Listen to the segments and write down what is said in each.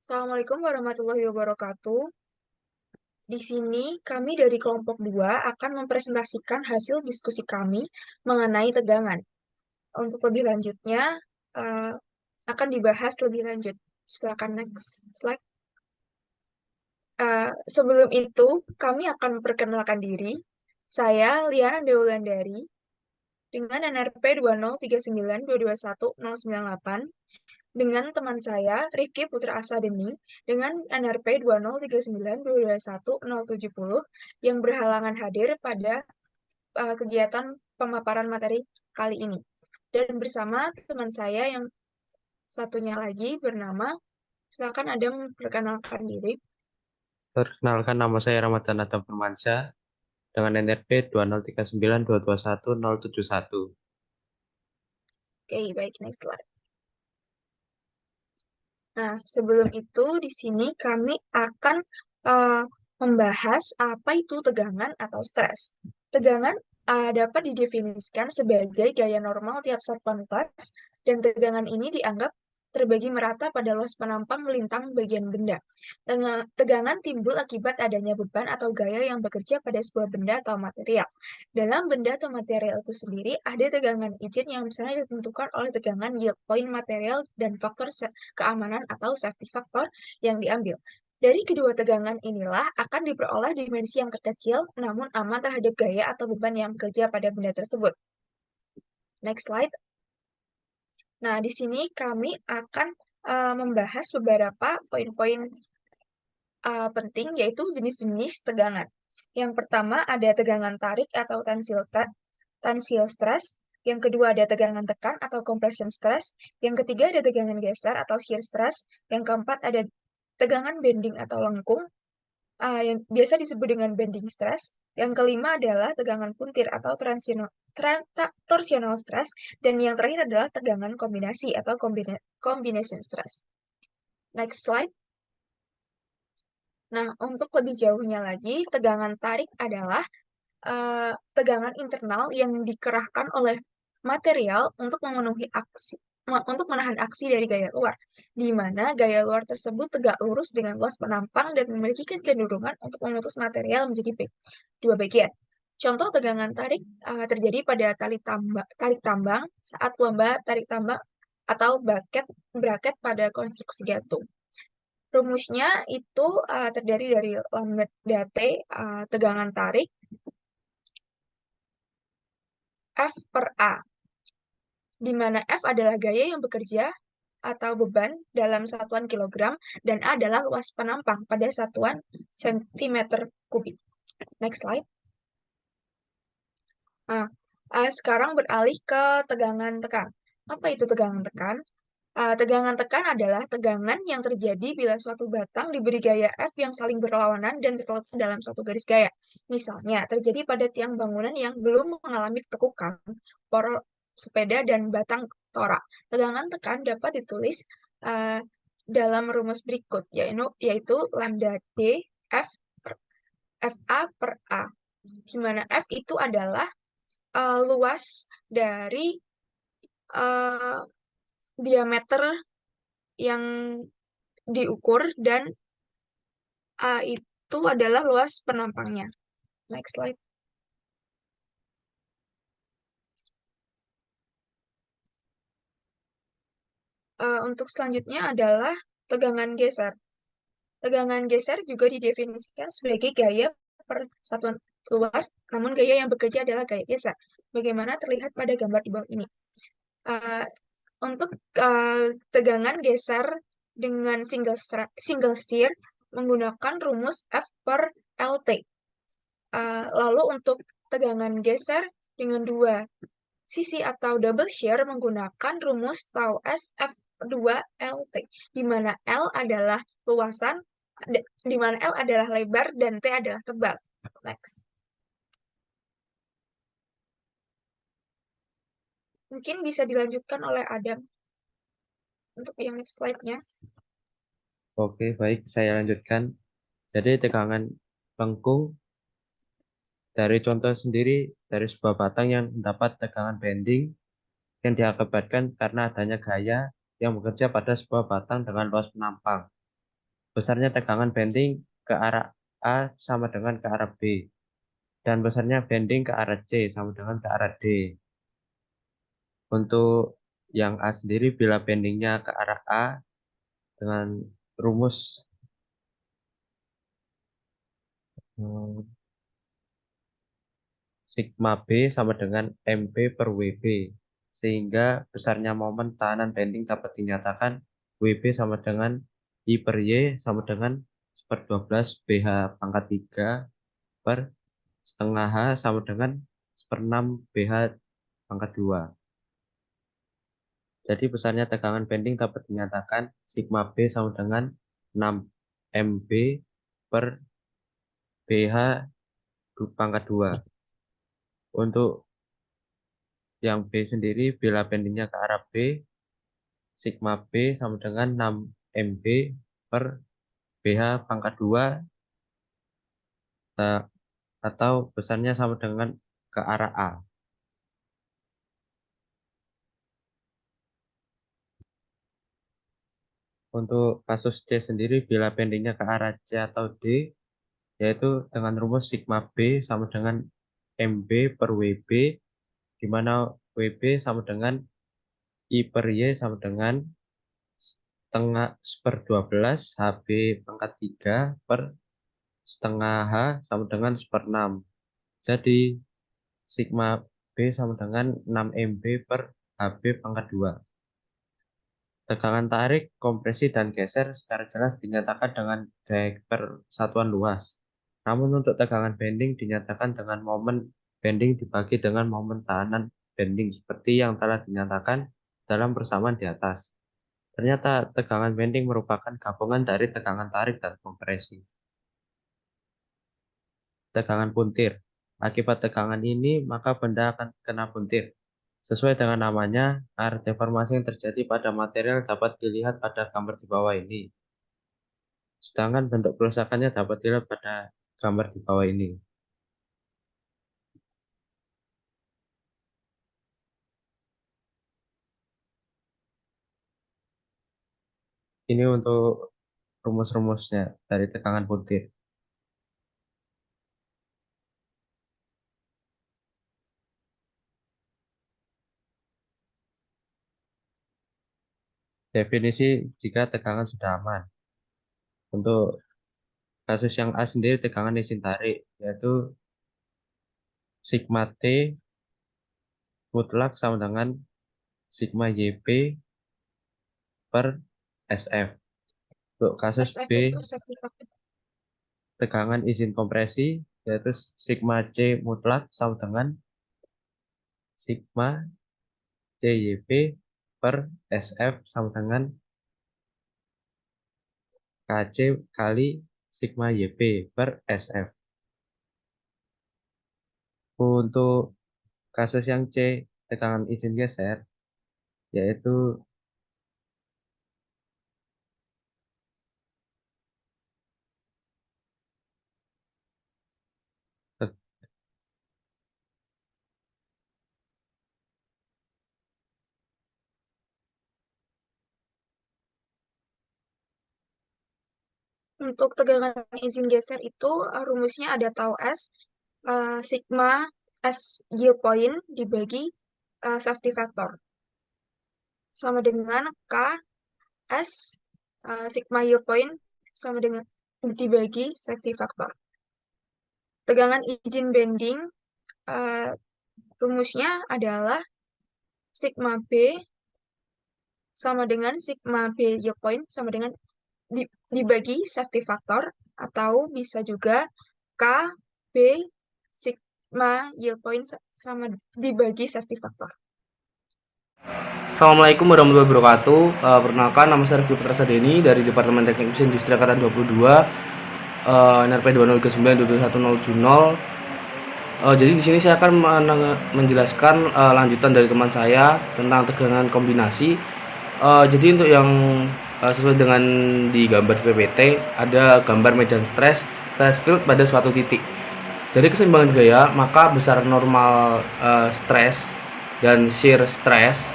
Assalamualaikum warahmatullahi wabarakatuh. Di sini kami dari kelompok 2 akan mempresentasikan hasil diskusi kami mengenai tegangan. Untuk lebih lanjutnya, eh, akan dibahas lebih lanjut. Silakan next slide. Sebelum itu, kami akan memperkenalkan diri. Saya Liana Deulandari dengan NRP 20392210098 dengan teman saya, Rifki Putra Asadeni, dengan NRP 20392210070 yang berhalangan hadir pada kegiatan pemaparan materi kali ini. Dan bersama teman saya yang satunya lagi bernama, silakan Adam perkenalkan diri. Perkenalkan, nama saya Ramadan Adam Firmansyah dengan NRP 20392210071. Oke, baik, next slide. Nah, sebelum itu di sini kami akan eh, membahas apa itu tegangan atau stres. Tegangan dapat didefinisikan sebagai gaya normal tiap satuan kelas, dan tegangan ini dianggap terbagi merata pada luas penampang melintang bagian benda. Tegangan timbul akibat adanya beban atau gaya yang bekerja pada sebuah benda atau material. Dalam benda atau material itu sendiri, ada tegangan izin yang misalnya ditentukan oleh tegangan yield point material dan faktor keamanan atau safety factor yang diambil. Dari kedua tegangan inilah akan diperoleh dimensi yang terkecil namun aman terhadap gaya atau beban yang bekerja pada benda tersebut. Next slide. Nah, di sini kami akan membahas beberapa poin-poin penting, yaitu jenis-jenis tegangan. Yang pertama ada tegangan tarik atau tensil stress. Yang kedua ada tegangan tekan atau compression stress. Yang ketiga ada tegangan geser atau shear stress. Yang keempat ada tegangan bending atau lengkung, yang biasa disebut dengan bending stress. Yang kelima adalah tegangan puntir atau torsional stress. Dan yang terakhir adalah tegangan kombinasi atau combination stress. Next slide. Nah, untuk lebih jauhnya lagi, tegangan tarik adalah tegangan internal yang dikerahkan oleh material untuk memenuhi untuk menahan aksi dari gaya luar, di mana gaya luar tersebut tegak lurus dengan luas penampang dan memiliki kecenderungan untuk memutus material menjadi dua bagian. Contoh tegangan tarik terjadi pada tarik tambang saat lomba tarik tambang atau braket pada konstruksi gantung. Rumusnya itu terdiri dari lambda T, tegangan tarik, F per A, di mana F adalah gaya yang bekerja atau beban dalam satuan kilogram, dan A adalah luas penampang pada satuan sentimeter kubik. Next slide. Nah, sekarang beralih ke tegangan tekan. Apa itu tegangan tekan? Tegangan tekan adalah tegangan yang terjadi bila suatu batang diberi gaya F yang saling berlawanan dan terletak dalam satu garis gaya. Misalnya, terjadi pada tiang bangunan yang belum mengalami tekukan, por sepeda, dan batang torak. Tegangan tekan dapat ditulis uh, dalam rumus berikut, yaitu lambda D F per, FA per A, di mana F itu adalah luas dari uh, diameter yang diukur, dan itu adalah luas penampangnya. Next slide. Untuk selanjutnya adalah tegangan geser. Tegangan geser juga didefinisikan sebagai gaya per satuan luas, namun gaya yang bekerja adalah gaya geser. Bagaimana terlihat pada gambar di bawah ini. Uh, untuk tegangan geser dengan single shear menggunakan rumus F per LT. Lalu untuk tegangan geser dengan dua sisi atau double shear menggunakan rumus tau S F2LT, di mana L adalah luasan, di mana L adalah lebar dan T adalah tebal. Next. Mungkin bisa dilanjutkan oleh Adam untuk yang next slide-nya. Oke, baik, saya lanjutkan. Jadi tegangan lengkung dari contoh sendiri, dari sebuah batang yang mendapat tegangan bending yang diakibatkan karena adanya gaya yang bekerja pada sebuah batang dengan luas penampang. besarnya tegangan bending ke arah A sama dengan ke arah B, dan besarnya bending ke arah C sama dengan ke arah D. Untuk yang A sendiri, bila bendingnya ke arah A dengan rumus sigma B sama dengan MB per WB, sehingga besarnya momen tahanan bending dapat dinyatakan WB sama dengan I per Y sama dengan 1/12 BH pangkat 3 per setengah H sama dengan 1/6 BH pangkat 2. Jadi besarnya tegangan bending dapat dinyatakan sigma B sama dengan 6 MB per BH pangkat 2. Untuk yang B sendiri, bila bendingnya ke arah B, sigma B sama dengan 6 MB per BH pangkat 2, atau besarnya sama dengan ke arah A. Untuk kasus C sendiri, bila bendingnya ke arah C atau D, yaitu dengan rumus sigma B sama dengan MB per WB, di mana WB sama dengan I per Y sama dengan setengah 1/12 HB pangkat 3 per setengah H sama dengan 1/6. Jadi sigma B sama dengan 6 MB per HB pangkat 2. Tegangan tarik, kompresi, dan geser secara jelas dinyatakan dengan gaya persatuan luas. Namun untuk tegangan bending dinyatakan dengan momen bending dibagi dengan momen tahanan bending seperti yang telah dinyatakan dalam persamaan di atas. Ternyata tegangan bending merupakan gabungan dari tegangan tarik dan kompresi. Tegangan puntir. Akibat tegangan ini, maka benda akan kena puntir. Sesuai dengan namanya, air deformasi yang terjadi pada material dapat dilihat pada gambar di bawah ini. Sedangkan bentuk kerusakannya dapat dilihat pada gambar di bawah ini. Ini untuk rumus-rumusnya dari tegangan puntir. Definisi jika tegangan sudah aman. Untuk kasus yang A sendiri, tegangan izin tarik, yaitu sigma T mutlak sama dengan sigma YP per SF. Untuk kasus SF B, itu safety factor. tegangan izin kompresi, yaitu sigma C mutlak sama dengan sigma CYP per SF sama dengan KC kali sigma YP per SF. Untuk kasus yang C, tegangan izin geser, yaitu Untuk tegangan izin geser itu rumusnya ada tau S, sigma S yield point dibagi safety factor. Sama dengan K S sigma yield point sama dengan dibagi safety factor. Tegangan izin bending rumusnya adalah sigma B sama dengan sigma B yield point sama dengan dibagi safety factor, atau bisa juga K B sigma yield point sama dibagi safety factor. Assalamualaikum warahmatullahi wabarakatuh. Perkenalkan, nama saya Rifki Putra Sadeni dari Departemen Teknik Mesin Industri Angkatan 22, NRP 20392170. Jadi di sini saya akan menjelaskan lanjutan dari teman saya tentang tegangan kombinasi. Jadi untuk yang sesuai dengan di gambar PPT, ada gambar medan stress field pada suatu titik. Dari keseimbangan gaya, maka besar normal stress dan shear stress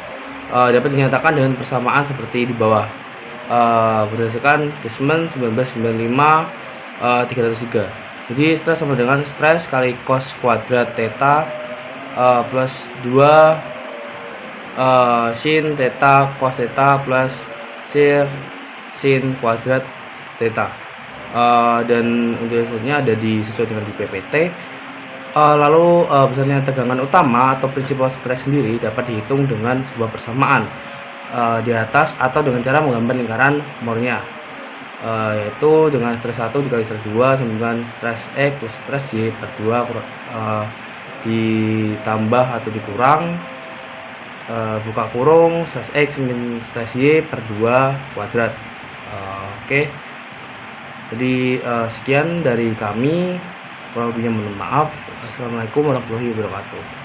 dapat dinyatakan dengan persamaan seperti di bawah. berdasarkan Desmond 1995 303. Jadi stres sama dengan stres kali cos kuadrat theta plus 2 sin theta cos theta plus sin kuadrat theta. Dan untuk hasilnya ada sesuai dengan di PPT. Lalu besarnya tegangan utama atau prinsipal stres sendiri dapat dihitung dengan sebuah persamaan di atas atau dengan cara menggambar lingkaran Moore-nya, yaitu dengan stres 1 dikali stres 2 sama dengan stres X plus stres Y per 2 ditambah atau dikurang buka kurung stres X min stres Y per 2 kuadrat. Oke. Jadi sekian dari kami, kurang lebihnya mohon maaf. Assalamualaikum warahmatullahi wabarakatuh.